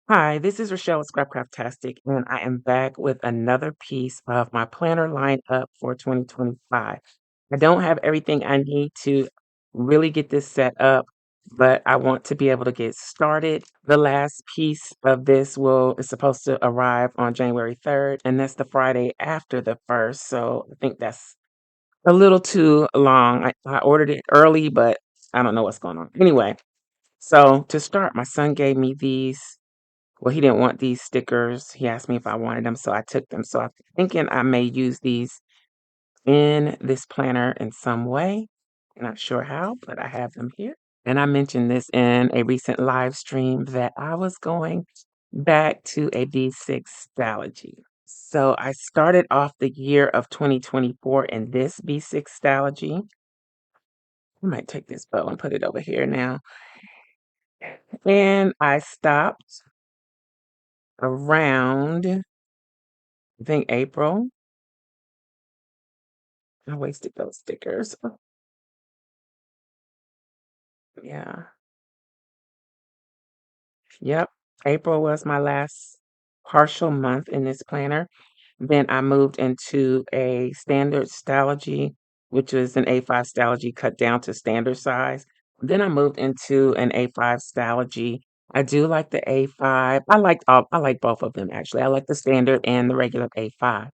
Hi, this is Rochelle with Scrapcraftastic, and I am back with another piece of my planner lineup for 2025. I don't have everything I need to really get this set up, but I want to be able to get started. The last piece of this will is supposed to arrive on January 3rd, and that's the Friday after the 1st. So I think that's a little too long. I ordered it early, but I don't know what's going on. Anyway, so to start, my son gave me these. Well, he didn't want these stickers. He asked me if I wanted them, so I took them. So I'm thinking I may use these in this planner in some way. Not sure how, but I have them here. And I mentioned this in a recent live stream that I was going back to a B6 Stalogy. So I started off the year of 2024 in this B6 Stalogy. I might take this bow and put it over here now. And I stopped around, I think, April. I wasted those stickers. Oh, yeah. Yep. April was my last partial month in this planner. Then I moved into a standard Stalogy, which is an A5 Stalogy cut down to standard size. Then I moved into an A5 Stalogy. I do like the A5. I like both of them actually. I like the standard and the regular A5.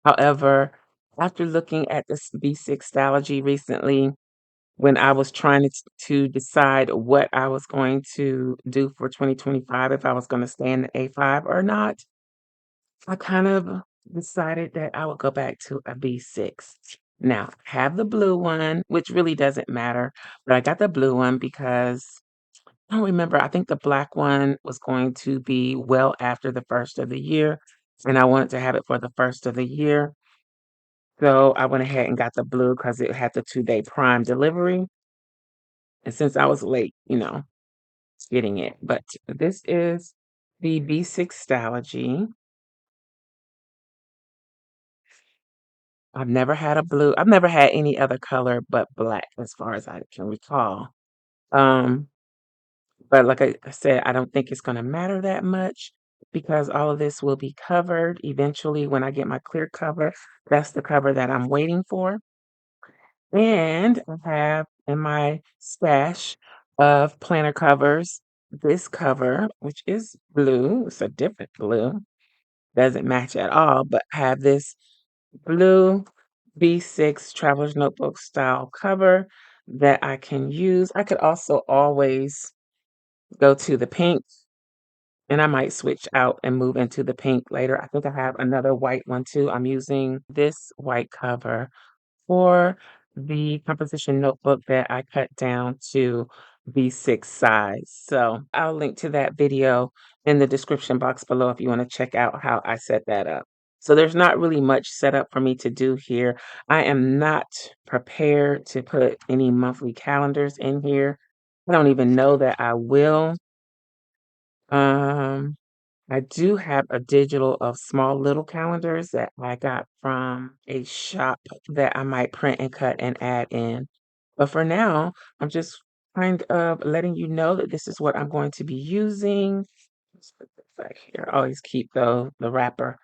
However, after looking at this B6 Stalogy recently, when I was trying to decide what I was going to do for 2025, if I was gonna stay in the A5 or not, I kind of decided that I would go back to a B6. Now, I have the blue one, which really doesn't matter, but I got the blue one because I don't remember, I think the black one was going to be well after the 1st of the year, and I wanted to have it for the 1st of the year. So I went ahead and got the blue because it had the 2-day Prime delivery. And since I was late, getting it. But this is the B6 Stalogy. I've never had a blue. I've never had any other color but black, as far as I can recall. Um, but like I said, I don't think it's going to matter that much because all of this will be covered eventually when I get my clear cover. That's the cover that I'm waiting for. And I have in my stash of planner covers this cover, which is blue. It's a different blue. Doesn't match at all, but I have this blue B6 Traveler's Notebook style cover that I can use. I could also always go to the pink, and I might switch out and move into the pink later. I think I have another white one too. I'm using this white cover for the composition notebook that I cut down to B6 size. So I'll link to that video in the description box below if you want to check out how I set that up. So there's not really much set up for me to do here. I am not prepared to put any monthly calendars in here. I don't even know that I will. Um, I do have a digital of small little calendars that I got from a shop that I might print and cut and add in. But for now, I'm just kind of letting you know that this is what I'm going to be using. Let's put this back here. I always keep the wrapper.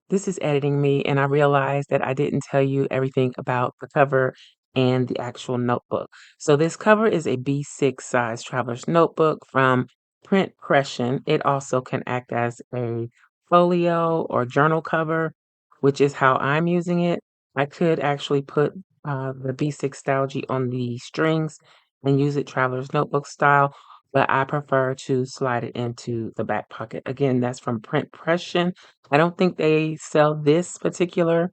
This is editing me, and I realized that I didn't tell you everything about the cover and the actual notebook. So this cover is a B6 size traveler's notebook from Print Pression. It also can act as a folio or journal cover, which is how I'm using it. I could actually put the B6 Stalogy on the strings and use it traveler's notebook style, but I prefer to slide it into the back pocket. Again, that's from Print Pression. I don't think they sell this particular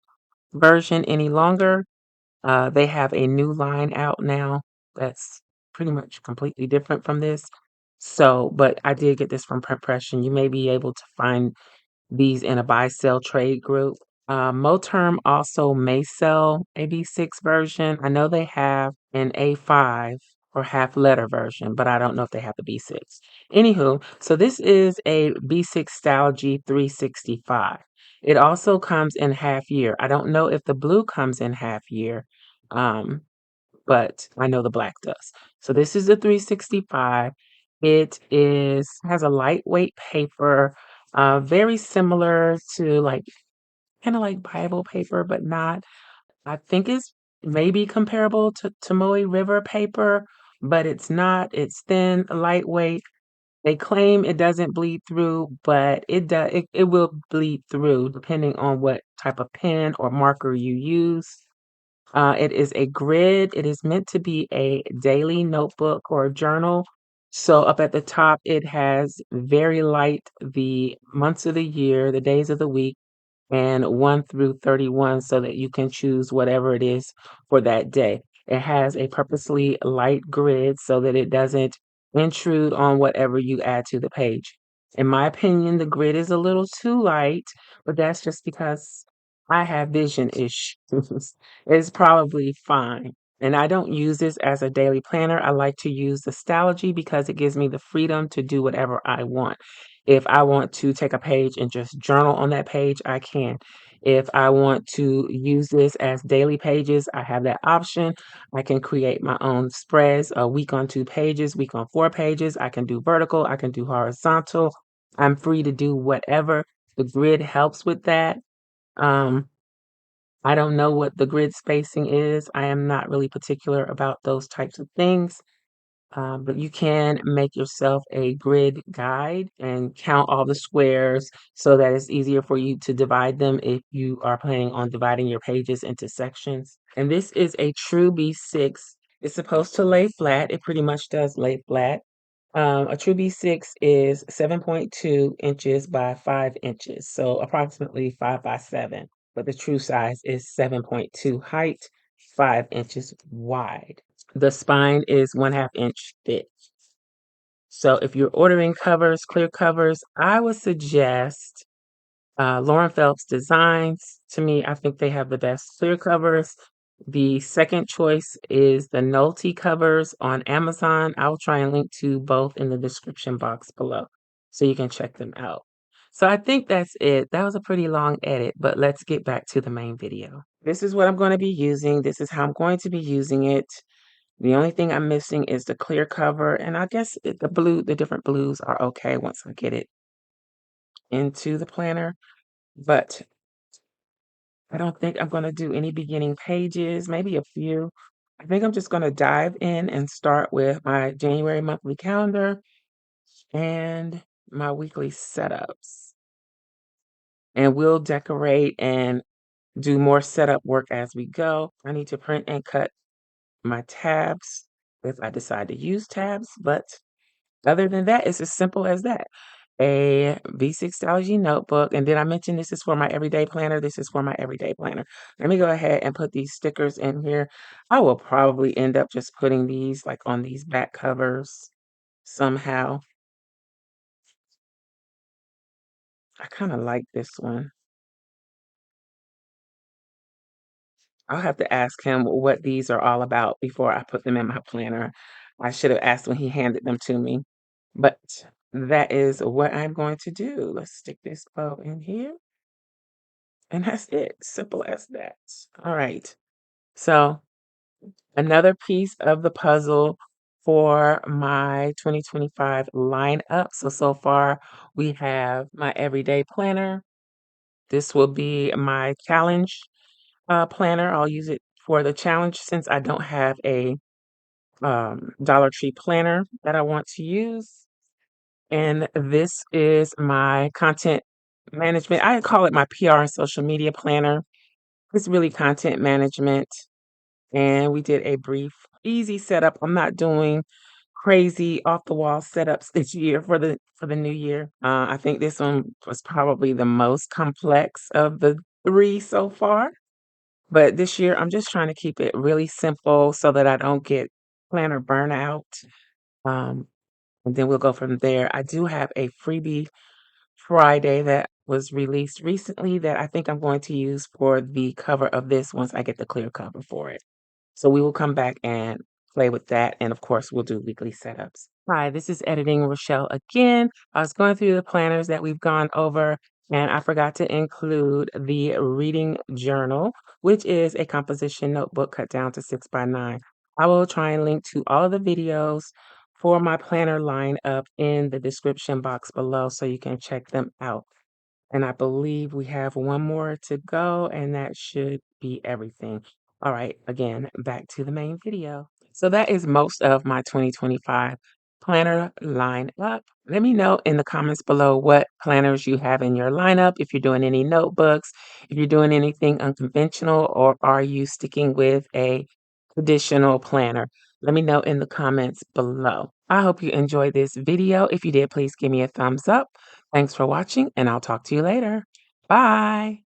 version any longer. They have a new line out now that's pretty much completely different from this. So, but I did get this from Print Pression. You may be able to find these in a buy sell trade group. Moterm also may sell a B6 version. I know they have an A5 or half letter version, but I don't know if they have the B6. Anywho, so this is a B6 Style G365. It also comes in half year. I don't know if the blue comes in half year, um, but I know the black does. So this is the 365. It is has a lightweight paper, very similar to like kind of like Bible paper, but not. I think it's maybe comparable to Moe River paper, but it's not. It's thin, lightweight. They claim it doesn't bleed through, but it does. It will bleed through depending on what type of pen or marker you use. It is a grid. It is meant to be a daily notebook or journal. So up at the top, it has very light the months of the year, the days of the week, and 1 through 31 so that you can choose whatever it is for that day. It has a purposely light grid so that it doesn't intrude on whatever you add to the page. In my opinion, the grid is a little too light, but that's just because I have vision issues. It's probably fine. And I don't use this as a daily planner. I like to use Astrology because it gives me the freedom to do whatever I want. If I want to take a page and just journal on that page, I can. If I want to use this as daily pages, I have that option. I can create my own spreads, a week on 2 pages, week on 4 pages. I can do vertical, I can do horizontal. I'm free to do whatever. The grid helps with that. Um, I don't know what the grid spacing is. I am not really particular about those types of things. But you can make yourself a grid guide and count all the squares so that it's easier for you to divide them if you are planning on dividing your pages into sections. And this is a true B6. It's supposed to lay flat. It pretty much does lay flat. A true B6 is 7.2 inches by 5 inches, so approximately 5 by 7. But the true size is 7.2 height, 5 inches wide. The spine is 1/2 inch thick. So if you're ordering covers, clear covers, I would suggest Lauren Phelps Designs. To me, I think they have the best clear covers. The second choice is the Nolte covers on Amazon. I'll try and link to both in the description box below so you can check them out. So I think that's it. That was a pretty long edit, but let's get back to the main video. This is what I'm going to be using. This is how I'm going to be using it. The only thing I'm missing is the clear cover, and I guess the different blues are okay once I get it into the planner, but I don't think I'm gonna do any beginning pages, maybe a few. I think I'm just gonna dive in and start with my January monthly calendar and my weekly setups. And we'll decorate and do more setup work as we go. I need to print and cut my tabs if I decide to use tabs, but other than that, it's as simple as that. A V6 notebook, and did I mention this is for my everyday planner? This is for my everyday planner. Let me go ahead and put these stickers in here. I will probably end up just putting these like on these back covers somehow. I kind of like this one. I'll have to ask him what these are all about before I put them in my planner. I should have asked when he handed them to me. But that is what I'm going to do. Let's stick this bow in here. And that's it. Simple as that. All right. So another piece of the puzzle for my 2025 lineup. So far we have my everyday planner. This will be my challenge planner. I'll use it for the challenge since I don't have a Dollar Tree planner that I want to use. And this is my content management. I call it my PR and social media planner. It's really content management. And we did a brief, easy setup. I'm not doing crazy off the wall setups this year for the new year. I think this one was probably the most complex of the three so far. But this year, I'm just trying to keep it really simple so that I don't get planner burnout. Um, and then we'll go from there. I do have a freebie Friday that was released recently that I think I'm going to use for the cover of this once I get the clear cover for it. So we will come back and play with that. And of course, we'll do weekly setups. Hi, this is Editing Rochelle again. I was going through the planners that we've gone over, and I forgot to include the reading journal, which is a composition notebook cut down to 6 by 9. I will try and link to all of the videos for my planner lineup in the description box below so you can check them out. And I believe we have one more to go, and that should be everything. All right, again, back to the main video. So that is most of my 2025 planner lineup. Let me know in the comments below what planners you have in your lineup, if you're doing any notebooks, if you're doing anything unconventional, or are you sticking with a traditional planner. Let me know in the comments below. I hope you enjoyed this video. If you did, please give me a thumbs up. Thanks for watching, and I'll talk to you later. Bye.